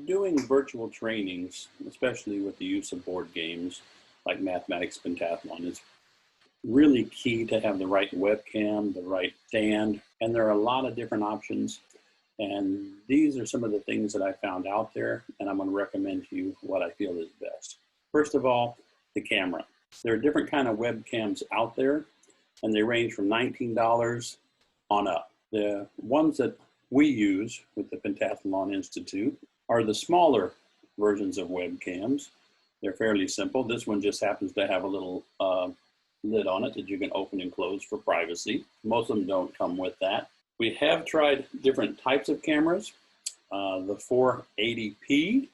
Doing virtual trainings, especially with the use of board games like Mathematics Pentathlon, is really key to have the right webcam, the right stand, and there are a lot of different options. And these are some of the things that I found out there, and I'm going to recommend to you what I feel is best. First of all, the camera. There are different kind of webcams out there, and they range from $19 on up. The ones that we use with the Pentathlon Institute are the smaller versions of webcams. They're fairly simple. This one just happens to have a little lid on it that you can open and close for privacy. Most of them don't come with that. We have tried different types of cameras. The 480p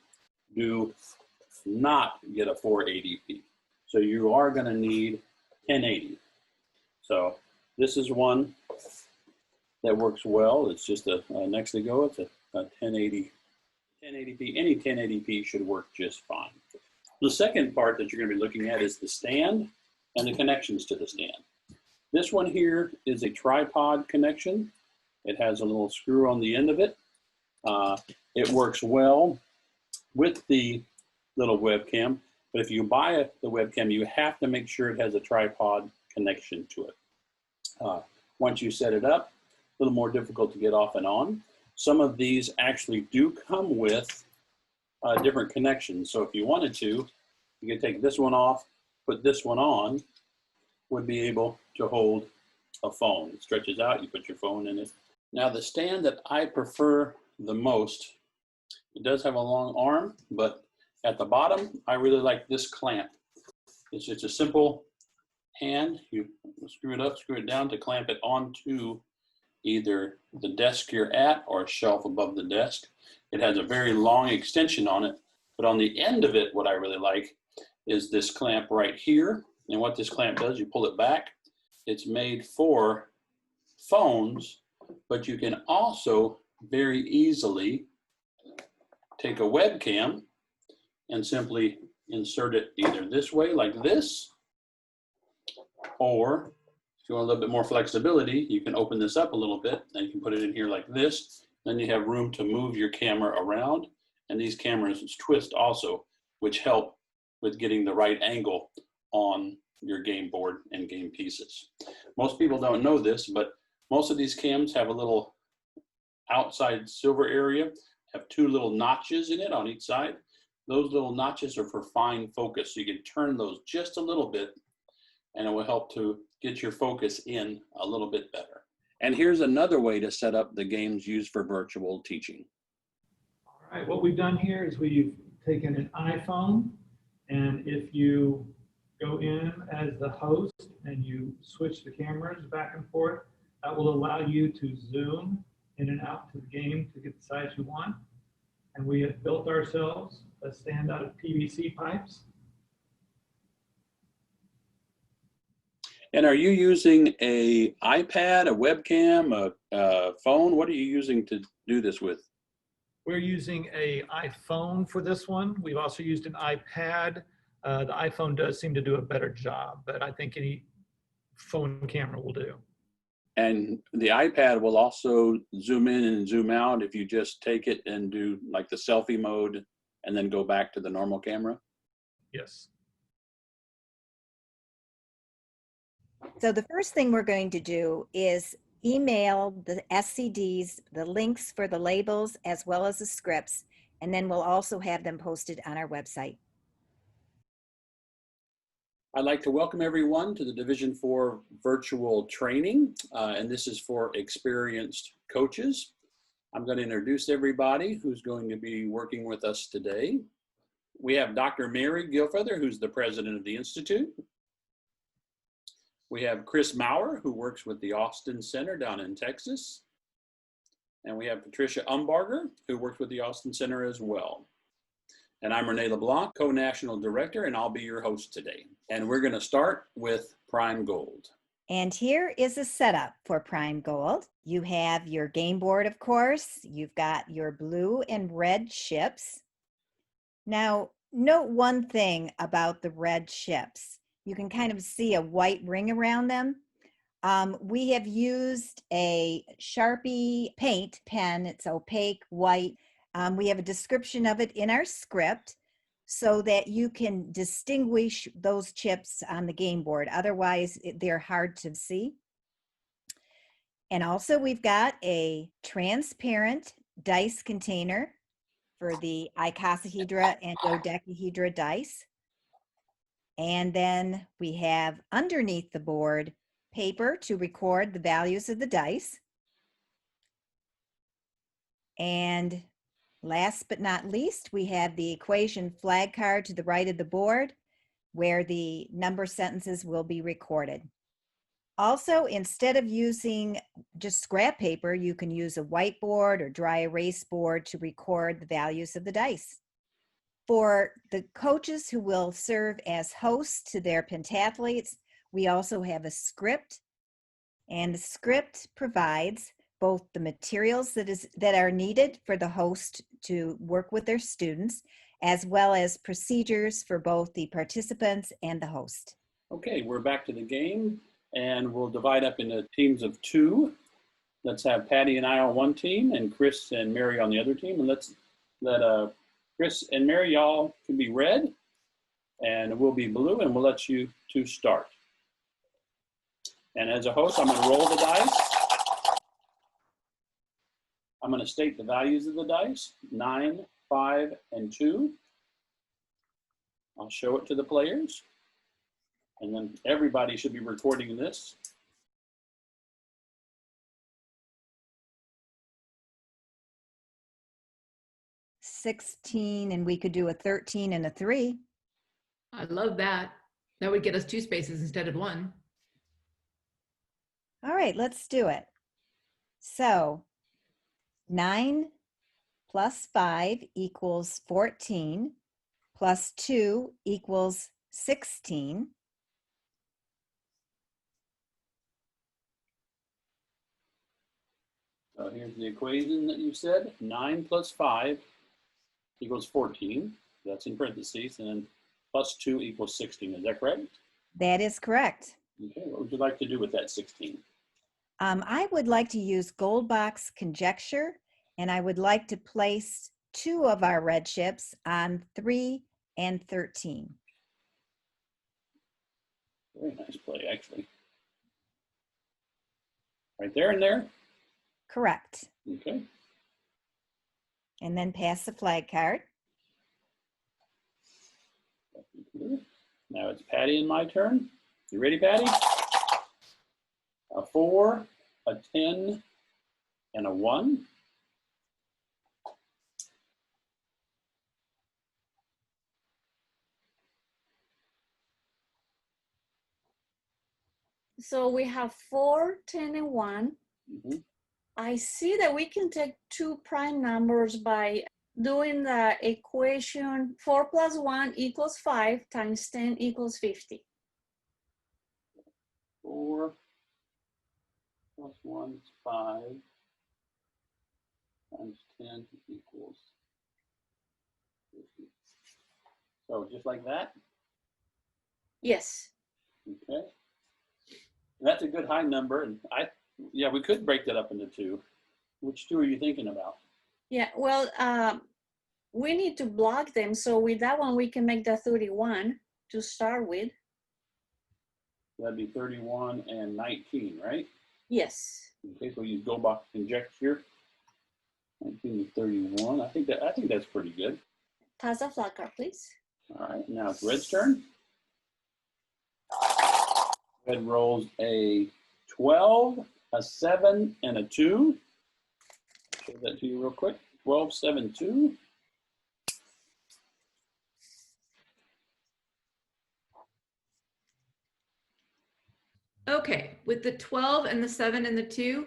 do not get a 480p. So you are going to need 1080. So this is one that works well. It's just a next to go. It's a 1080p. Any 1080p should work just fine. The second part that you're going to be looking at is the stand and the connections to the stand. This one here is a tripod connection. It has a little screw on the end of it. It works well with the little webcam, but if you buy the webcam, you have to make sure it has a tripod connection to it. Once you set it up, a little more difficult to get off and on. Some of these actually do come with different connections. So if you wanted to, you could take this one off, put this one on, would be able to hold a phone. It stretches out, you put your phone in it. Now the stand that I prefer the most, it does have a long arm, but at the bottom, I really like this clamp. It's just a simple hand. You screw it up, screw it down to clamp it onto either the desk you're at or a shelf above the desk. It has a very long extension on it, but on the end of it, what I really like is this clamp right here. And what this clamp does, you pull it back. It's made for phones, but you can also very easily take a webcam and simply insert it either this way, like this, or if you want a little bit more flexibility, you can open this up a little bit and you can put it in here like this. Then you have room to move your camera around. And these cameras twist also, which help with getting the right angle on your game board and game pieces. Most people don't know this, but most of these cams have a little outside silver area, have two little notches in it on each side. Those little notches are for fine focus. So you can turn those just a little bit and it will help to get your focus in a little bit better. And here's another way to set up the games used for virtual teaching. All right, what we've done here is we've taken an iPhone, and if you go in as the host and you switch the cameras back and forth, that will allow you to zoom in and out to the game to get the size you want. And we have built ourselves a stand out of PVC pipes. And are you using an iPad, a webcam, a phone? What are you using to do this with? We're using an iPhone for this one. We've also used an iPad. The iPhone does seem to do a better job, but I think any phone camera will do. And the iPad will also zoom in and zoom out if you just take it and do like the selfie mode and then go back to the normal camera? Yes. So the first thing we're going to do is email the SCDs, the links for the labels, as well as the scripts, and then we'll also have them posted on our website. I'd like to welcome everyone to the Division 4 virtual training, and this is for experienced coaches. I'm going to introduce everybody who's going to be working with us today. We have Dr. Mary Gilfeather, who's the president of the Institute. We have Chris Maurer, who works with the Austin Center down in Texas. And we have Patricia Umbarger, who works with the Austin Center as well. And I'm Renee LeBlanc, co-national director, and I'll be your host today. And we're going to start with Prime Gold. And here is a setup for Prime Gold. You have your game board, of course. You've got your blue and red ships. Now, note one thing about the red ships. You can kind of see a white ring around them. We have used a Sharpie paint pen. It's opaque white. We have a description of it in our script so that you can distinguish those chips on the game board. Otherwise, they're hard to see. And also we've got a transparent dice container for the icosahedra and dodecahedra dice. And then we have underneath the board paper to record the values of the dice. And last but not least, we have the equation flag card to the right of the board where the number sentences will be recorded. Also, instead of using just scrap paper, you can use a whiteboard or dry erase board to record the values of the dice. For the coaches who will serve as hosts to their pentathletes, we also have a script, and the script provides both the materials that are needed for the host to work with their students, as well as procedures for both the participants and the host. Okay, we're back to the game, and we'll divide up into teams of 2. Let's have Patty and I on one team, and Chris and Mary on the other team. And let's let Chris and Mary, y'all can be red, and we'll be blue, and we'll let you 2 start. And as a host, I'm going to roll the dice. I'm going to state the values of the dice, 9, 5, and 2. I'll show it to the players. And then everybody should be recording this. $16, and we could do a 13 and a 3. I love that. That would get us 2 spaces instead of 1. All right, let's do it. So 9 plus 5 equals 14, plus 2 equals 16. So here's the equation that you said. 9 plus 5 equals 14. That's in parentheses. And then plus 2 equals 16. Is that correct? That is correct. Okay, what would you like to do with that 16? I would like to use gold box conjecture, and I would like to place 2 of our red chips on 3 and 13. Very nice play, actually. Right there and there? Correct. Okay. And then pass the flag card. Now it's Patty and my turn. You ready, Patty? A 4, a 10, and a 1. So we have 4, 10, and 1. Mm-hmm. I see that we can take 2 prime numbers by doing the equation 4 plus 1 equals 5 times 10 equals 50. 4 plus 1 is 5 times 10 equals 50. So just like that? Yes. Okay. That's a good high number. And yeah, we could break that up into 2. Which 2 are you thinking about? Yeah, well, we need to block them. So with that one, we can make the 31 to start with. That'd be 31 and 19, right? Yes. Okay, so you go by conjecture. 19 to 31. I think that's pretty good. Pass the flag card, please. All right, now it's Red's turn. Red rolls a 12, a 7, and a 2. Show that to you real quick. 12, 7, 2. Okay, with the 12 and the 7 and the 2,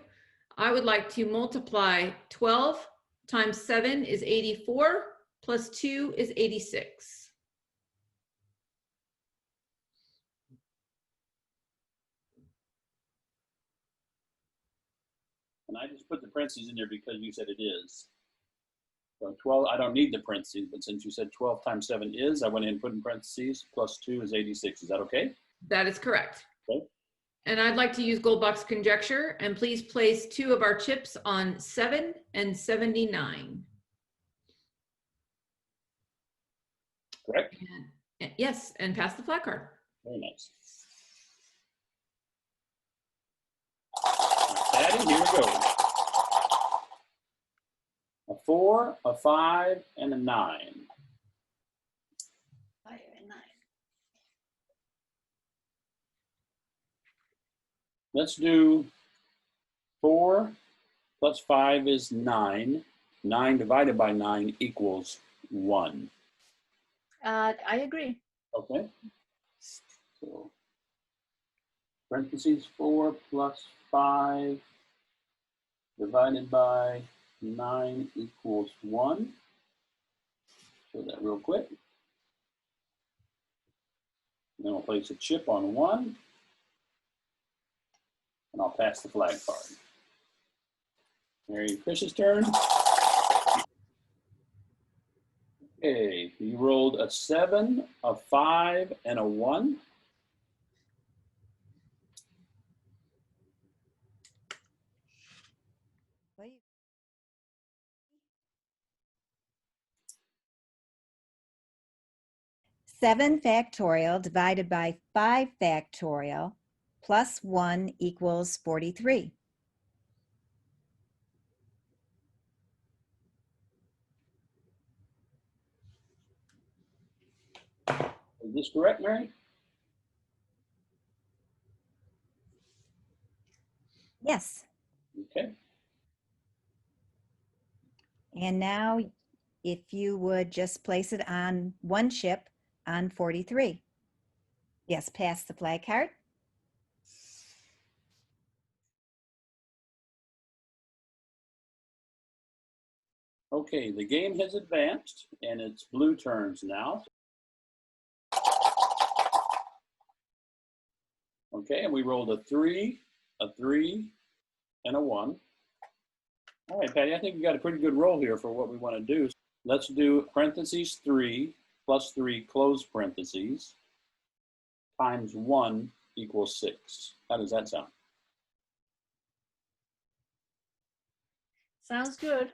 I would like to multiply 12 times 7 is 84, plus 2 is 86. And I just put the parentheses in there because you said it is. So 12, I don't need the parentheses, but since you said 12 times 7 is, I went in and put in parentheses, plus 2 is 86. Is that okay? That is correct. Okay. And I'd like to use gold box conjecture, and please place 2 of our chips on 7 and 79. correct? Yes, and pass the flag card. Very nice. Patty, here we go. A 4, a 5, and a 9. 5 and 9. Let's do 4 plus 5 is 9. 9 divided by 9 equals 1. I agree. Okay. So parentheses 4 plus 5 divided by 9 equals 1. Show that real quick. Then I'll place a chip on 1. And I'll pass the flag card. Mary Chris's turn. Okay, you rolled a 7, a 5, and a 1. Seven factorial divided by 5 factorial plus 1 equals 43. Is this correct, Mary? Yes. Okay. And now if you would just place it on one chip on 43. Yes, pass the flag card. Okay, the game has advanced and it's blue turns now. Okay, and we rolled a 3, and a 1. All right, Patty, I think we got a pretty good roll here for what we want to do. Let's do parentheses 3 plus 3 close parentheses times 1 equals 6. How does that sound? Sounds good.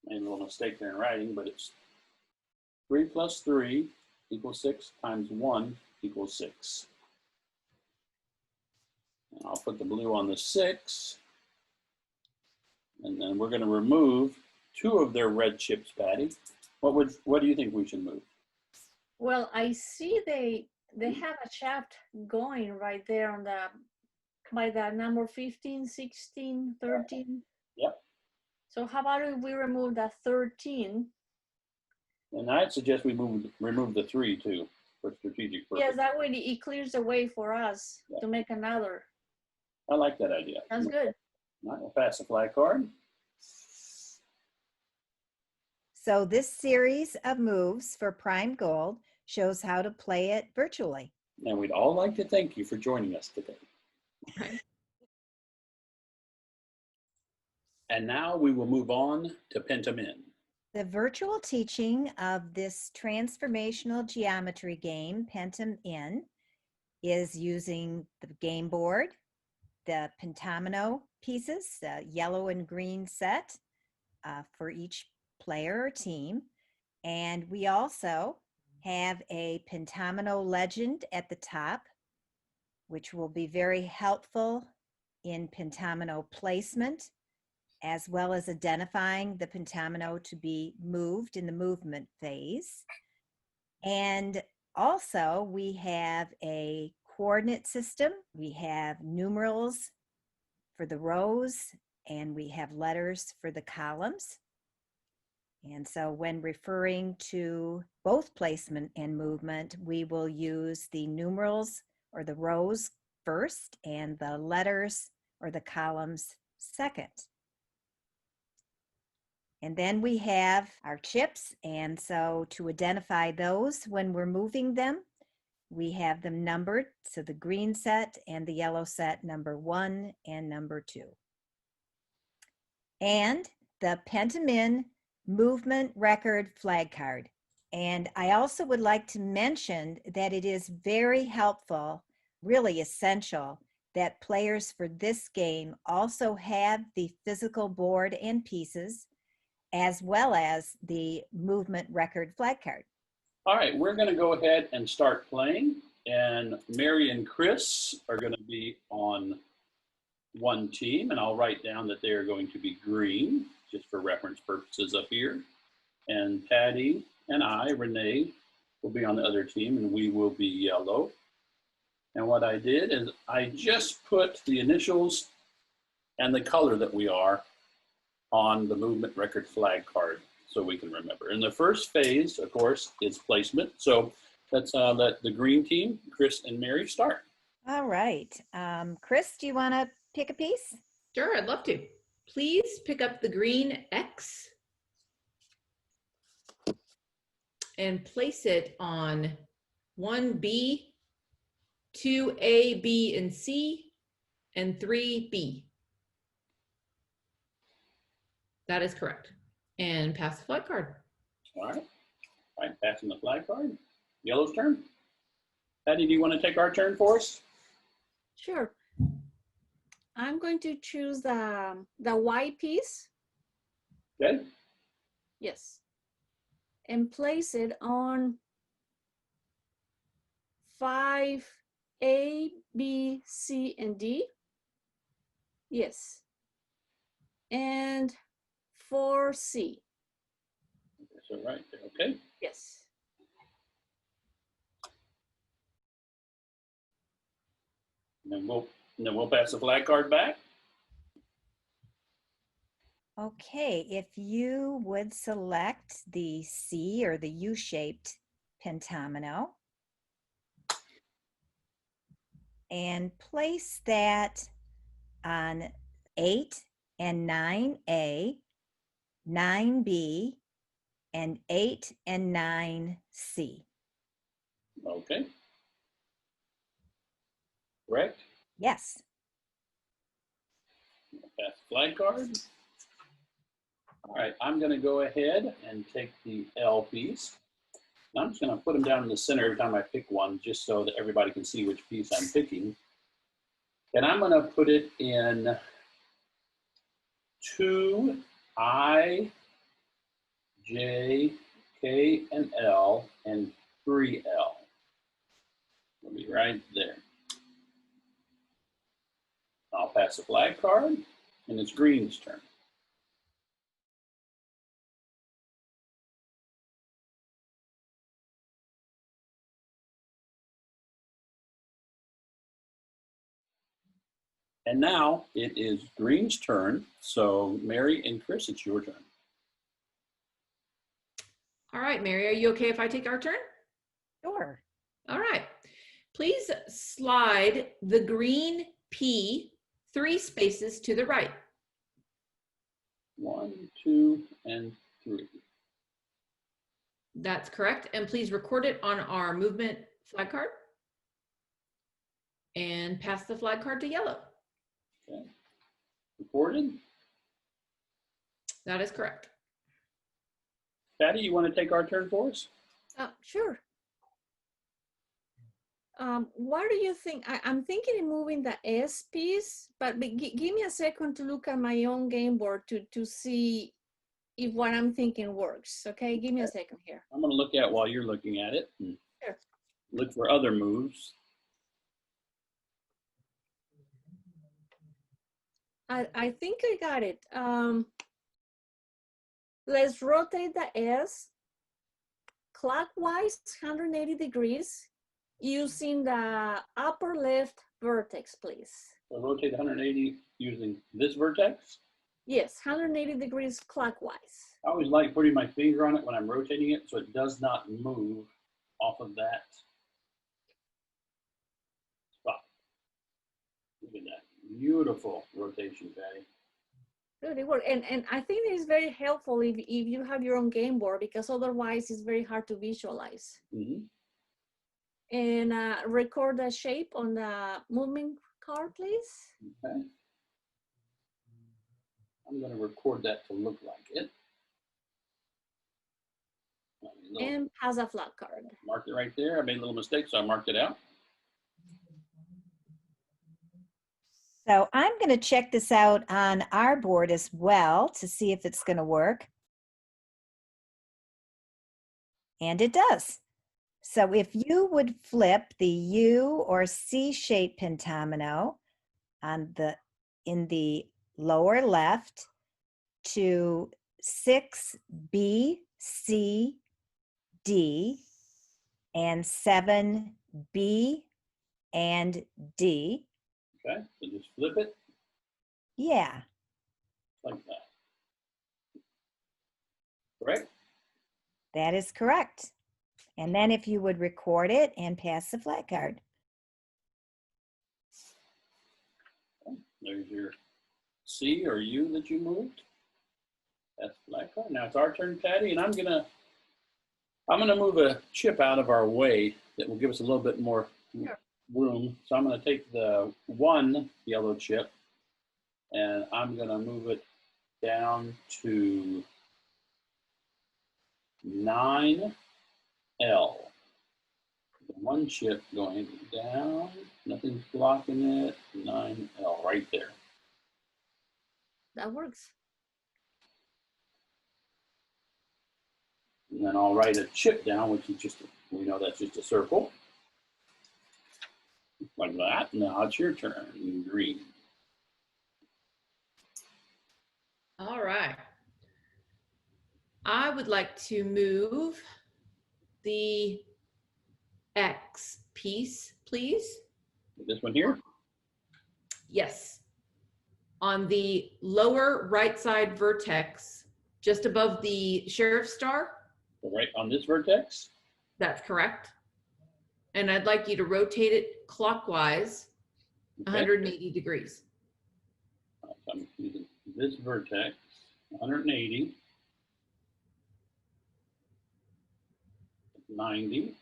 Made a little mistake there in writing, but it's 3 plus 3 equals 6 times 1 equals 6. And I'll put the blue on the 6. And then we're going to remove 2 of their red chips, Patty. What do you think we should move? Well, I see they have a shaft going right there on the by the number 15, 16, 13. Yep. So how about if we remove that 13? And I'd suggest we remove the 3 too for strategic purposes. Yes, that way it clears the way for us to make another. I like that idea. That's good. All right, we'll pass the flag card. So this series of moves for Prime Gold shows how to play it virtually. And we'd all like to thank you for joining us today. Okay. And now we will move on to Pentamen. The virtual teaching of this transformational geometry game, Pentamen, is using the game board, the pentamino pieces, the yellow and green set for each player or team. And we also have a pentamino legend at the top, which will be very helpful in pentamino placement, as well as identifying the pentamino to be moved in the movement phase. And also we have a coordinate system. We have numerals for the rows, and we have letters for the columns. And so when referring to both placement and movement, we will use the numerals or the rows first and the letters or the columns second. And then we have our chips, and so to identify those when we're moving them, we have them numbered. So the green set and the yellow set, number 1 and number 2. And the Pentamen movement record flag card. And I also would like to mention that it is very helpful, really essential, that players for this game also have the physical board and pieces, as well as the movement record flag card. All right, we're going to go ahead and start playing. And Mary and Chris are going to be on one team. And I'll write down that they are going to be green, just for reference purposes up here. And Patty and I, Renee, will be on the other team, and we will be yellow. And what I did is I just put the initials and the color that we are on the movement record flag card so we can remember. And the first phase, of course, is placement. So let's let the green team, Chris and Mary, start. All right. Chris, do you want to pick a piece? Sure, I'd love to. Please pick up the green X and place it on 1B, 2A, B, and C, and 3B. That is correct. And pass the flag card. All right, passing the flag card. Yellow's turn. Patty, do you want to take our turn for us? Sure. I'm going to choose the white piece. Okay. Yes. And place it on 5A, B, C, and D. Yes. And 4C. So right there, okay. Yes. And then we'll pass the flag card back. Okay, if you would select the C or the U-shaped pentamino and place that on 8 and 9A, 9B, and 8 and 9C. Okay. Correct. Yes. Pass the flag card. All right, I'm going to go ahead and take the L piece. And I'm just going to put them down in the center every time I pick one, just so that everybody can see which piece I'm picking. And I'm going to put it in 2I, J, K, and L, and 3L. It'll be right there. I'll pass the flag card, and it's green's turn. And now it is green's turn. So Mary and Chris, it's your turn. All right, Mary, are you okay if I take our turn? Sure. All right. Please slide the green P 3 spaces to the right. 1, 2, and 3. That's correct. And please record it on our movement flag card. And pass the flag card to yellow. Okay. Recorded. That is correct. Patty, you want to take our turn for us? Sure. What do you think? I'm thinking of moving the S piece, but give me a second to look at my own game board to see if what I'm thinking works. Okay, give me a second here. I'm going to look at while you're looking at it. And Sure. look for other moves. I think I got it. Let's rotate the S clockwise 180 degrees using the upper left vertex, please. So rotate 180 using this vertex. Yes, 180 degrees clockwise. I always like putting my finger on it when I'm rotating it so it does not move off of that spot. Look at that. Beautiful rotation, Patty. Good, it worked. And I think it's very helpful if you have your own game board, because otherwise it's very hard to visualize. Mm-hmm. And record the shape on the movement card, please. Okay. I'm going to record that to look like it. And pass a flat card. Marked it right there. I made a little mistake, so I marked it out. So I'm going to check this out on our board as well to see if it's going to work. And it does. So if you would flip the U or C-shaped pentamino in the lower left to 6B, C, D, and 7B and D. Okay, so just flip it Yeah, like that. Correct? that is correct. And then if you would record it and pass the flat card. Okay. There's your C or U that you moved. That's the flat card. Now it's our turn, Patty, and I'm gonna move a chip out of our way that will give us a little bit more room. So I'm gonna take the 1 yellow chip and I'm gonna move it down to 9L. The 1 chip going down, nothing's blocking it, 9L right there. That works. And then I'll write a chip down, which is just, we know that's just a circle. Like that. Now it's your turn, green. All right. I would like to move the X piece, please. This one here? Yes. On the lower right side vertex, just above the sheriff star. Right on this vertex? That's correct. And I'd like you to rotate it clockwise, Okay. 180 degrees. So I'm using this vertex, 180, 90,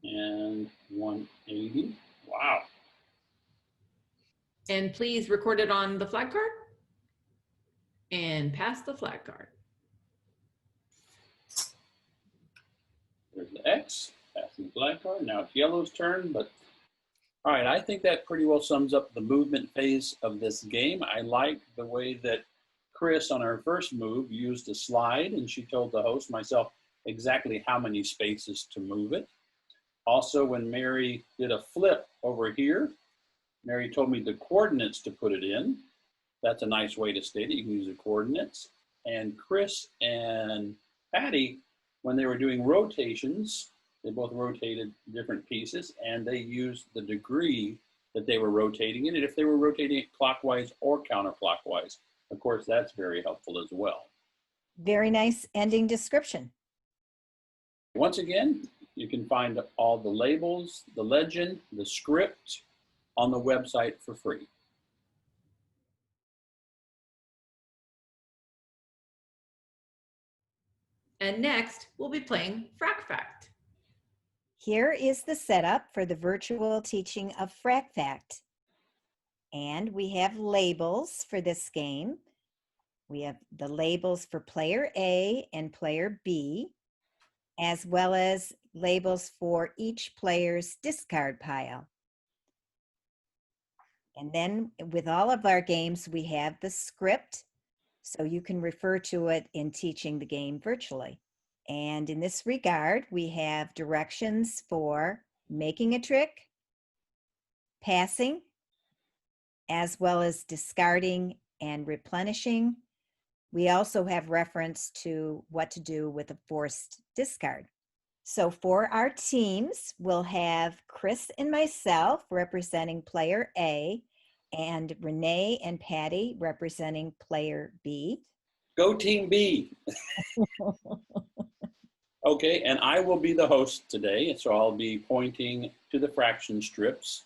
and 180. Wow. And please record it on the flag card and pass the flag card. There's the X, passing the flag card. Now it's yellow's turn, but all right, I think that pretty well sums up the movement phase of this game. I like the way that Chris on her first move used a slide, and she told the host, myself, exactly how many spaces to move it. Also, when Mary did a flip over here, Mary told me the coordinates to put it in. That's a nice way to state it. You can use the coordinates. And Chris and Patty, when they were doing rotations, they both rotated different pieces and they used the degree that they were rotating in it, if they were rotating it clockwise or counterclockwise. Of course, that's very helpful as well. Very nice ending description. Once again, you can find all the labels, the legend, the script on the website for free. And next, we'll be playing Frac Fact. Here is the setup for the virtual teaching of Frac Fact. And we have labels for this game. We have the labels for player A and player B, as well as labels for each player's discard pile. And then with all of our games, we have the script, so you can refer to it in teaching the game virtually. And in this regard, we have directions for making a trick, passing, as well as discarding and replenishing. We also have reference to what to do with a forced discard. So for our teams, we'll have Chris and myself representing player A, and Renee and Patty representing player B. Go Team B. Okay, and I will be the host today, so I'll be pointing to the fraction strips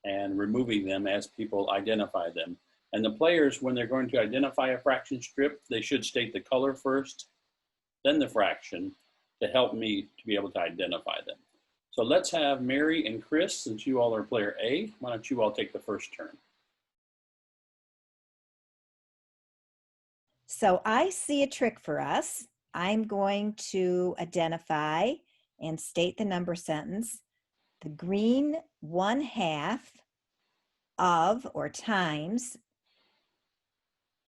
and removing them as people identify them. And the players, when they're going to identify a fraction strip, they should state the color first, then the fraction, to help me to be able to identify them. So let's have Mary and Chris, since you all are player A, why don't you all take the first turn? So I see a trick for us. I'm going to identify and state the number sentence. The green 1/2 of or times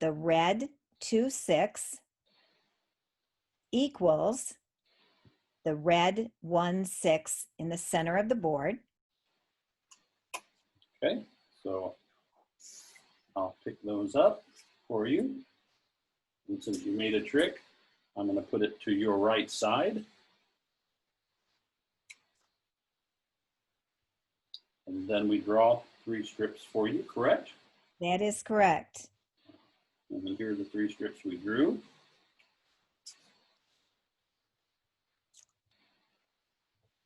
the red 2/6 equals the red 1/6 in the center of the board. Okay, so I'll pick those up for you. And since you made a trick, I'm going to put it to your right side. And then we draw 3 strips for you, correct? That is correct. And then here are the 3 strips we drew.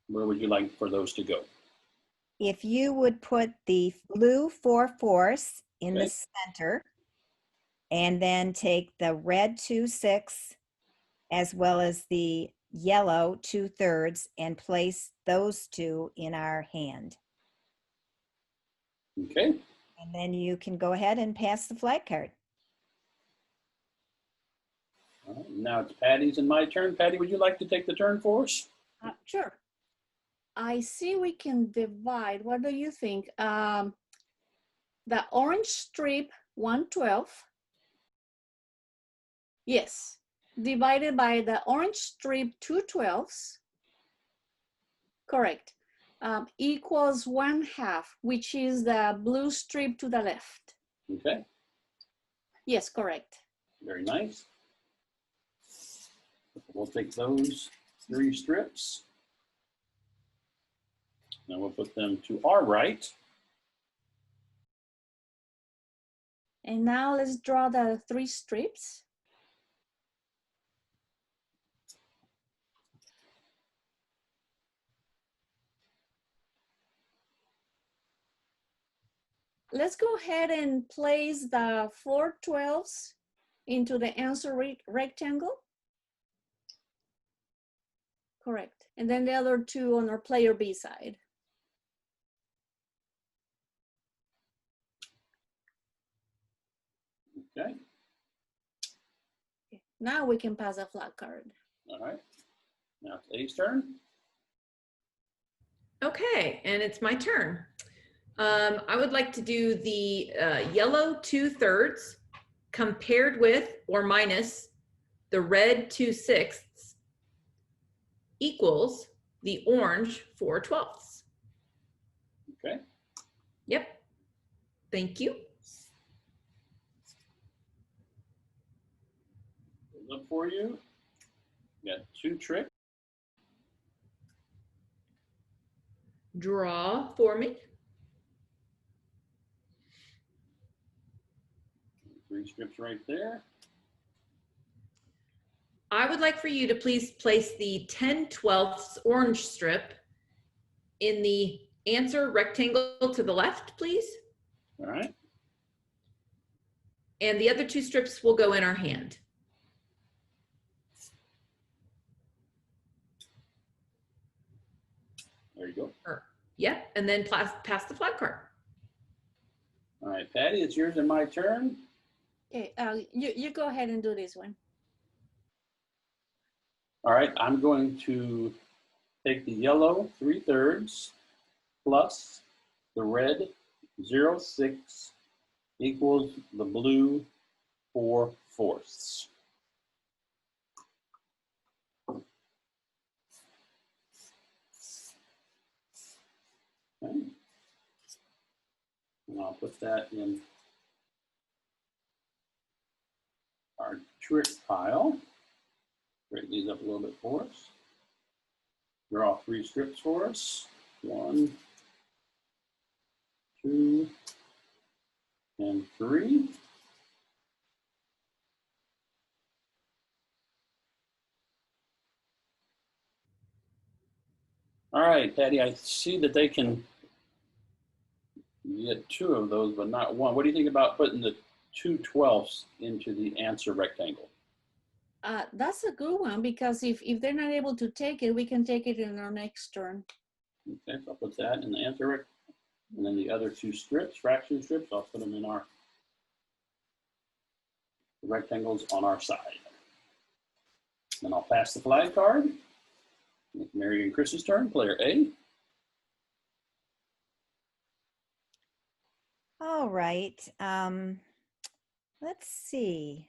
Where would you like for those to go? If you would put the blue 4/4 in the Okay. center, and then take the red 2/6 as well as the yellow 2/3 and place those two in our hand. Okay, And then you can go ahead and pass the flag card. all right, now it's Patty's and my turn. Patty, would you like to take the turn for us? Sure. I see we can divide. What do you think? The orange strip 1/12. Yes, divided by the orange strip 2/12. Correct. Equals 1/2, which is the blue strip to the left. Okay, Yes, correct. very nice. We'll take those 3 strips. Now we'll put them to our right. And now let's draw the 3 strips. Let's go ahead and place the 4/12 into the answer rectangle. Correct. And then the other 2 on our player B side. Okay, Now we can pass a flag card. all right. Now it's A's turn. Okay, and it's my turn. I would like to do the yellow 2/3 compared with or minus the red 2/6 equals the orange 4/12. Okay, Yep. Thank you. look for you. We got 2 tricks. Draw for me. 3 strips right there. I would like for you to please place the 10/12 orange strip in the answer rectangle to the left, please. All right, And the other 2 strips will go in our hand. there you go. Yep, and then pass the flag card. All right, Patty, it's yours and my turn. Okay, you go ahead and do this one. All right, I'm going to take the yellow 3/3 plus the red 0.6 equals the blue 4/4. Okay. And I'll put that in our trick pile. Straighten these up a little bit for us. Draw 3 strips for us. 1, 2, and 3. All right, Patty, I see that they can get 2 of those, but not 1. What do you think about putting the 2/12 into the answer rectangle? That's a good one, because if they're not able to take it, we can take it in our next turn. Okay, so I'll put that in the answer rectangle. And then the other 2 strips, fraction strips, I'll put them in our rectangles on our side. Then I'll pass the flag card. It's Mary and Chris's turn, player A. All right. Let's see.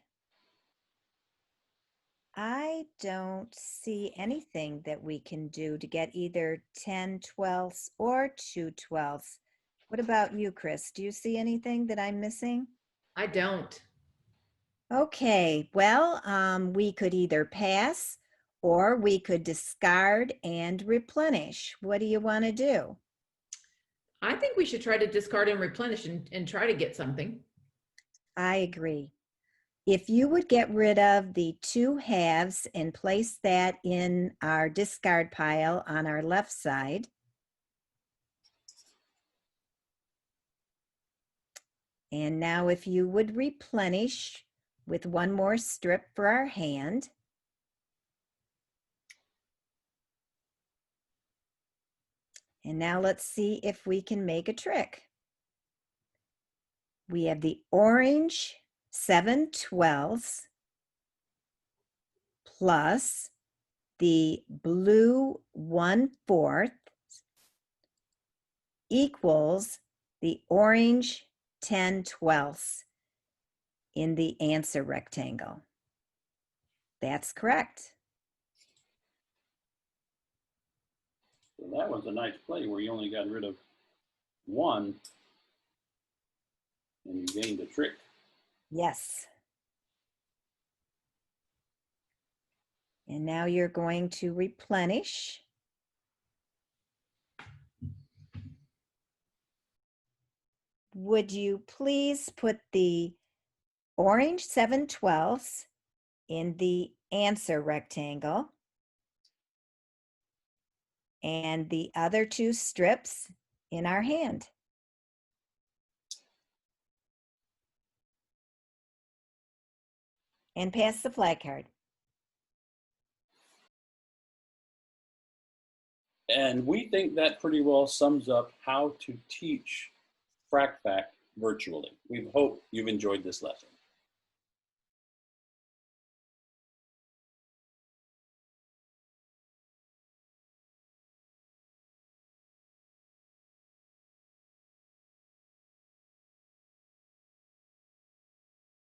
I don't see anything that we can do to get either 10/12 or 2/12. What about you, Chris? Do you see anything that I'm missing? I don't. Okay, well, we could either pass or we could discard and replenish. What do you want to do? I think we should try to discard and replenish and try to get something. I agree. If you would get rid of the 2 halves and place that in our discard pile on our left side. And now if you would replenish with 1 more strip for our hand. And now let's see if we can make a trick. We have the orange 7/12 plus the blue 1/4 equals the orange 10/12 in the answer rectangle. That's correct. So that was a nice play where you only got rid of 1 and you gained a trick. Yes. And now you're going to replenish. Would you please put the orange 7/12 in the answer rectangle and the other 2 strips in our hand? And pass the flag card. And we think that pretty well sums up how to teach FracFact virtually. We hope you've enjoyed this lesson.